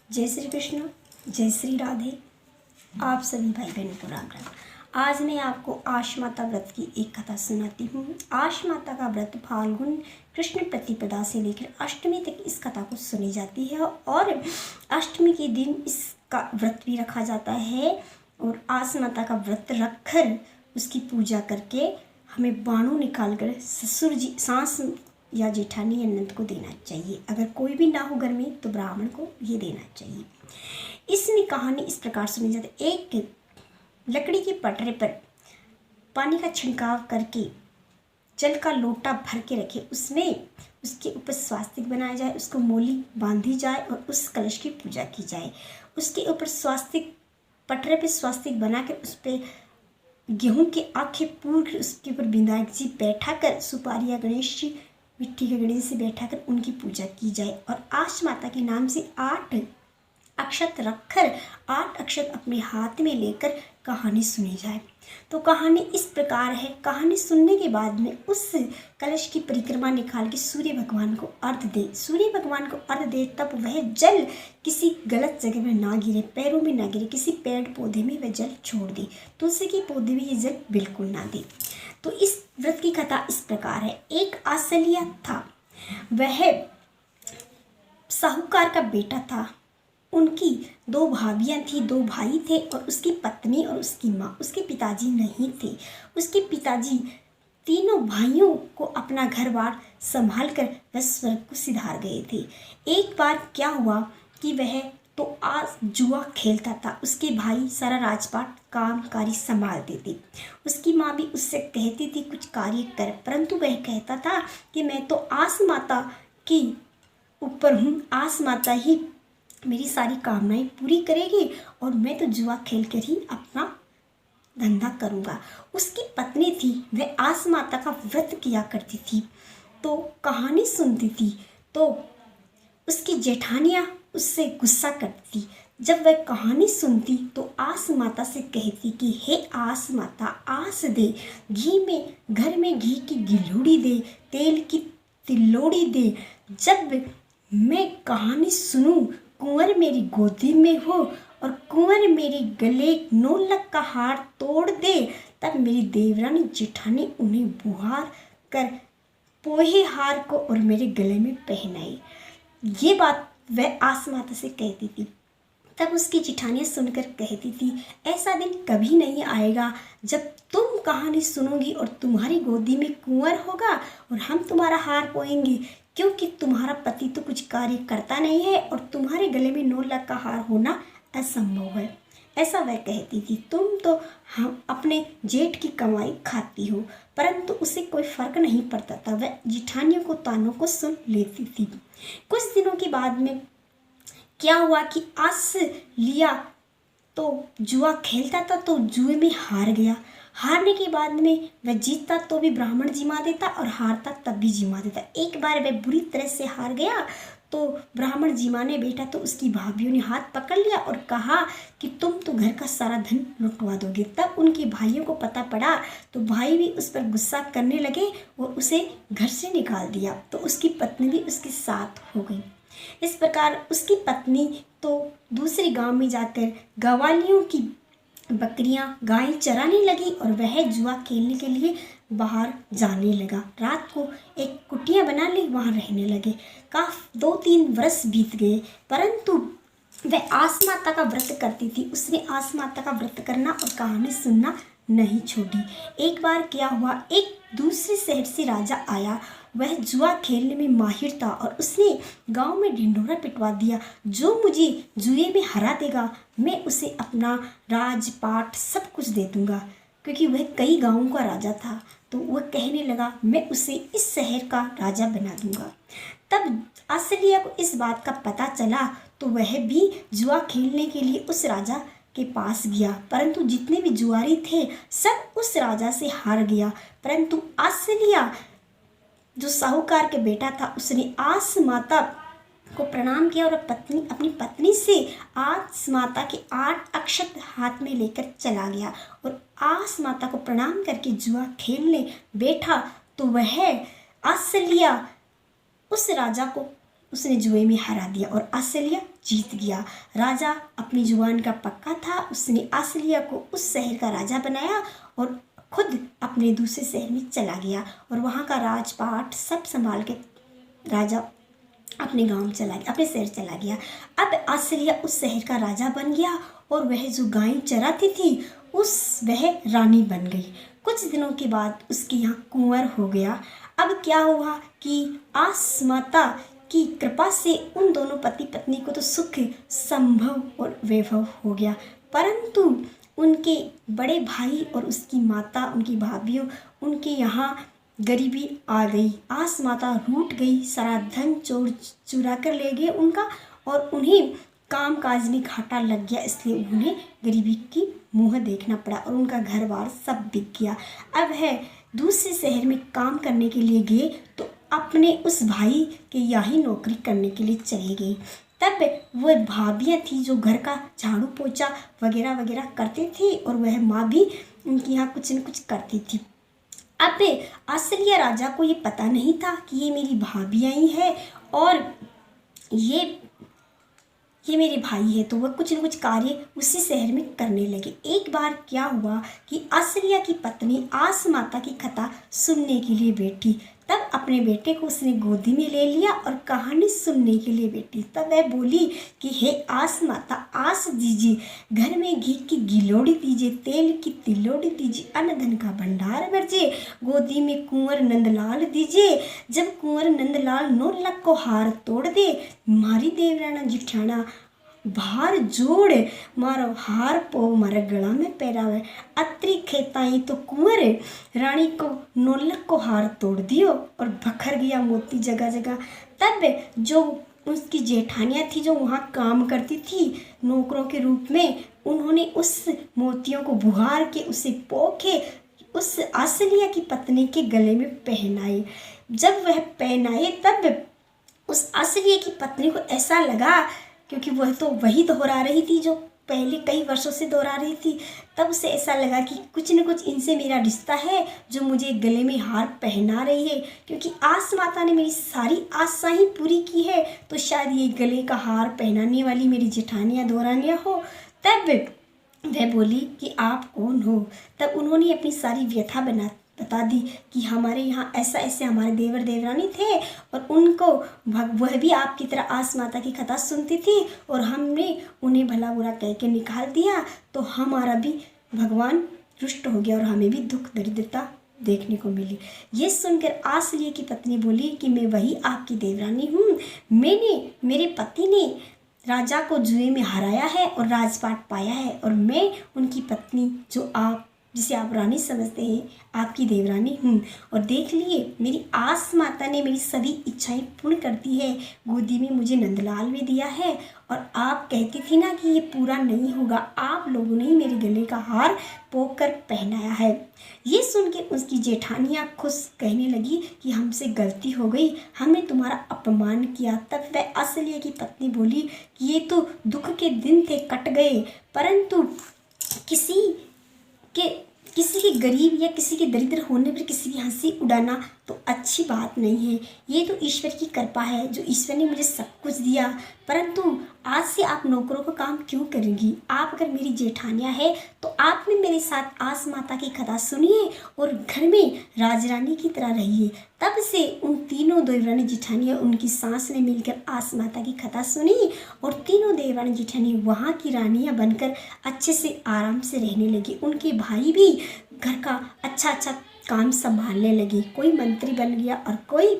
जय श्री कृष्ण, जय श्री राधे। आप सभी भाई बहनों को राम राम। आज मैं आपको आश माता व्रत की एक कथा सुनाती हूँ। आश माता का व्रत फाल्गुन कृष्ण प्रतिपदा से लेकर अष्टमी तक इस कथा को सुनी जाती है और अष्टमी के दिन इसका व्रत भी रखा जाता है। और आश माता का व्रत रखकर उसकी पूजा करके हमें बाणों निकाल कर ससुर जी, सास या जेठानी या नंद को देना चाहिए। अगर कोई भी ना हो घर में तो ब्राह्मण को ये देना चाहिए। इसमें कहानी इस प्रकार सुनी जाती है। एक लकड़ी के पटरे पर पानी का छिड़काव करके जल का लोटा भर के रखे, उसमें उसके ऊपर स्वास्तिक बनाया जाए, उसको मोली बांधी जाए और उस कलश की पूजा की जाए। उसके ऊपर स्वास्तिक, पटरे पे स्वास्तिक बनाकर उस पर गेहूं के आखे पूर उसके ऊपर विनायक जी बैठा कर, सुपारी या गणेश जी मिट्टी के गणेश से बैठा कर उनकी पूजा की जाए और आश माता के नाम से 8 अक्षत रखकर 8 अक्षत अपने हाथ में लेकर कहानी सुनी जाए। तो कहानी इस प्रकार है। कहानी सुनने के बाद में उस कलश की परिक्रमा निकाल के सूर्य भगवान को अर्घ दे। सूर्य भगवान को अर्घ दे तब वह जल किसी गलत जगह में ना गिरे, पैरों में ना गिरे, किसी पेड़ पौधे में वह जल छोड़ दे, तुलसी के पौधे में ये जल बिल्कुल ना दे। तो इस व्रत की कथा इस प्रकार है। एक आसलिया था, वह साहूकार का बेटा था। उनकी 2 भाभियाँ थी, 2 भाई थे और उसकी पत्नी और उसकी माँ। उसके पिताजी नहीं थे। उसके पिताजी तीनों भाइयों को अपना घर बार संभाल कर वह स्वर्ग को सिधार गए थे। एक बार क्या हुआ कि वह तो आज जुआ खेलता था। उसके भाई सारा राजपाट कामकारी संभालते थे। उसकी माँ भी उससे कहती थी कुछ कार्य कर, परंतु वह कहता था कि मैं तो आस माता की ऊपर हूँ, आस माता ही मेरी सारी कामनाएं पूरी करेगी और मैं तो जुआ खेल कर ही अपना धंधा करूँगा। उसकी पत्नी थी, वह आस माता का व्रत किया करती थी, तो कहानी सुनती थी तो उसकी जेठानियाँ उससे गुस्सा करती थी। जब वह कहानी सुनती तो आस माता से कहती कि हे आस माता, आस दे, घी में, घर में घी की गिलोड़ी दे, तेल की तिलोड़ी दे। जब मैं कहानी सुनूं, कुंवर मेरी गोदी में हो और कुंवर मेरे गले 9 लाख का हार तोड़ दे, तब मेरी देवरानी जेठानी उन्हें बुहार कर पोहे हार को और मेरे गले में पहनाई। ये बात वह आस माता से कहती थी। तब उसकी जेठानियाँ सुनकर कहती थी ऐसा दिन कभी नहीं आएगा जब तुम कहानी सुनोगी और तुम्हारी गोदी में कुंवर होगा और हम तुम्हारा हार पोएंगे, क्योंकि तुम्हारा पति तो कुछ कार्य करता नहीं है और तुम्हारे गले में 9 लाख का हार होना असंभव है। ऐसा वह कहती थी। तुम तो हम अपने जेठ की कमाई खाती हो, परंतु उसे कोई फर्क नहीं पड़ता था। वह जेठानियों को तानों को सुन लेती थी। कुछ दिनों के बाद में क्या हुआ कि आस लिया तो जुआ खेलता था तो जुए में हार गया। हारने के बाद में वह जीतता तो भी ब्राह्मण जिमा देता और हारता तब भी जिमा देता। एक बार वह बुरी तरह से हार गया तो ब्राह्मण जिमाने बैठा तो उसकी भाभीयों ने हाथ पकड़ लिया और कहा कि तुम तो घर का सारा धन लुटवा दोगे। तब उनके भाइयों को पता पड़ा तो भाई भी उस पर गुस्सा करने लगे और उसे घर से निकाल दिया। तो उसकी पत्नी भी उसके साथ हो गई। इस प्रकार उसकी पत्नी तो दूसरे गांव में जाकर गवालियों की बकरियां गाय चराने लगी और वह जुआ खेलने के लिए बाहर जाने लगा। रात को एक कुटिया बना ली, वहां रहने लगे। 2-3 वर्ष बीत गए, परंतु वह आस माता का व्रत करती थी। उसने आस माता का व्रत करना और कहानी सुनना नहीं छोड़ी। एक बार क्या हुआ, एक दूसरे शहर से राजा आया। वह जुआ खेलने में माहिर था और उसने गांव में ढिंढोरा पिटवा दिया। जो मुझे जुए में हरा देगा मैं उसे अपना राजपाट सब कुछ दे दूंगा, क्योंकि वह कई गांवों का राजा था। तो वह कहने लगा मैं उसे इस शहर का राजा बना दूंगा। तब आसलिया को इस बात का पता चला तो वह भी जुआ खेलने के लिए उस राजा के पास गया, परंतु जितने भी जुआरी थे सब उस राजा से हार गया। परंतु आसलिया जो साहूकार के बेटा था उसने आस माता को प्रणाम किया और अपनी पत्नी से आस माता के 8 अक्षत हाथ में लेकर चला गया और आस माता को प्रणाम करके जुआ खेलने बैठा। तो वह आसलिया उस राजा को उसने जुए में हरा दिया और आसिलिया जीत गया। राजा अपनी जुबान का पक्का था, उसने आसिलिया को उस शहर का राजा बनाया और खुद अपने दूसरे शहर में चला गया और वहाँ का राजपाट सब संभाल के राजा अपने गांव चला गया, अपने शहर चला गया। अब आसिलिया उस शहर का राजा बन गया और वह जो गायें चराती थी वह रानी बन गई। कुछ दिनों के बाद उसके यहाँ कुंवर हो गया। अब क्या हुआ कि आस माता की कृपा से उन दोनों पति पत्नी को तो सुख संभव और वैभव हो गया, परंतु उनके बड़े भाई और उसकी माता, उनकी भाभियों, उनके यहाँ गरीबी आ गई। आस माता रूठ गई, सारा धन चोर चुरा कर ले गए उनका और उन्हें काम काज में घाटा लग गया, इसलिए उन्हें गरीबी की मुँह देखना पड़ा और उनका घर बार सब बिक गया। अब है दूसरे शहर में काम करने के लिए गए तो अपने उस भाई के यहाँ ही नौकरी करने के लिए चले गए। तब वह भाभियाँ थी जो घर का झाड़ू पोछा वगैरह वगैरह करती थी और वह माँ भी उनके यहाँ कुछ न कुछ करती थी। अब आसिलिया राजा को ये पता नहीं था कि ये मेरी भाभियाँ ही है और ये मेरे भाई है, तो वह कुछ न कुछ कार्य उसी शहर में करने लगे। एक बार क्या हुआ कि आसिलिया की पत्नी आस माता की कथा सुनने के लिए बैठी। तब अपने बेटे को उसने गोदी में ले लिया और कहानी सुनने के लिए बैठी। तब वह बोली कि हे आस माता, आस दीजिए, घर में घी की गिलोड़ी दीजिए, तेल की तिलोड़ी दीजिए, अन्न धन का भंडार भरजिए, गोदी में कुंवर नंदलाल दीजिए। जब कुंवर नंदलाल 9 लाख को हार तोड़ दे, मारी देवराना जिठाना भार जोड़ मारो हार पो मारा गला में पहरावे, अत्री खेताई तो कुंवर रानी को 9 लाख को हार तोड़ दियो और बखर गया मोती जगह जगह। तब जो उसकी जेठानियाँ थी जो वहाँ काम करती थी नौकरों के रूप में, उन्होंने उस मोतियों को बुहार के उसे पोखे उस आसिलिया की पत्नी के गले में पहनाए। जब वह पहनाए तब उस आसिलिया की पत्नी को ऐसा लगा, क्योंकि वह तो वही दोहरा रही थी जो पहले कई वर्षों से दोहरा रही थी, तब उसे ऐसा लगा कि कुछ न कुछ इनसे मेरा रिश्ता है जो मुझे गले में हार पहना रही है, क्योंकि आस माता ने मेरी सारी आशाएं ही पूरी की है, तो शायद ये गले का हार पहनाने वाली मेरी जेठानियाँ दोहरानियाँ हो। तब वह बोली कि आप कौन हो। तब उन्होंने अपनी सारी व्यथा बता दी कि हमारे यहाँ ऐसा ऐसे हमारे देवर देवरानी थे और उनको वह भी आपकी तरह आस माता की कथा सुनती थी और हमने उन्हें भला बुरा कह के निकाल दिया, तो हमारा भी भगवान रुष्ट हो गया और हमें भी दुख दरिद्रता देखने को मिली। ये सुनकर आसिलिया की पत्नी बोली कि मैं वही आपकी देवरानी हूँ, मेरे पति ने राजा को जुए में हराया है और राजपाट पाया है और मैं उनकी पत्नी जिसे आप रानी समझते हैं आपकी देवरानी हूँ। और देख लिए मेरी आस माता ने मेरी सभी इच्छाएं पूर्ण कर दी है, गोदी में मुझे नंदलाल भी दिया है और आप कहती थी ना कि ये पूरा नहीं होगा, आप लोगों ने ही मेरे गले का हार पोक कर पहनाया है। ये सुन के उसकी जेठानियाँ खुश कहने लगी कि हमसे गलती हो गई, हमने तुम्हारा अपमान किया। तब वह आसिलिया की पत्नी बोली कि ये तो दुख के दिन थे, कट गए, परंतु किसी के गरीब या किसी के दरिद्र होने पर किसी की हंसी उड़ाना तो अच्छी बात नहीं है। ये तो ईश्वर की कृपा है जो ईश्वर ने मुझे सब कुछ दिया, परंतु आज से आप नौकरों का काम क्यों करेंगी। आप अगर मेरी जेठानियाँ है तो आप भी मेरे साथ आस माता की कथा सुनिए और घर में राजरानी की तरह रहिए। तब से उन तीनों देवरानी जेठानियाँ उनकी सास ने मिलकर आस माता की कथा सुनी और तीनों देवरानी जेठानी वहाँ की रानियाँ बनकर अच्छे से आराम से रहने लगी। उनके भाई भी घर का अच्छा काम संभालने लगे, कोई मंत्री बन गया और कोई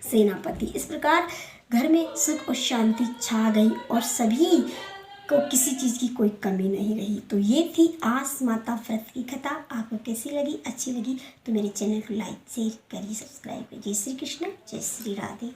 सेनापति। इस प्रकार घर में सुख और शांति छा गई और सभी को किसी चीज़ की कोई कमी नहीं रही। तो ये थी आस माता व्रत की कथा। आपको कैसी लगी? अच्छी लगी तो मेरे चैनल को लाइक शेयर करिए, सब्सक्राइब करिए। जय श्री कृष्ण, जय श्री राधे।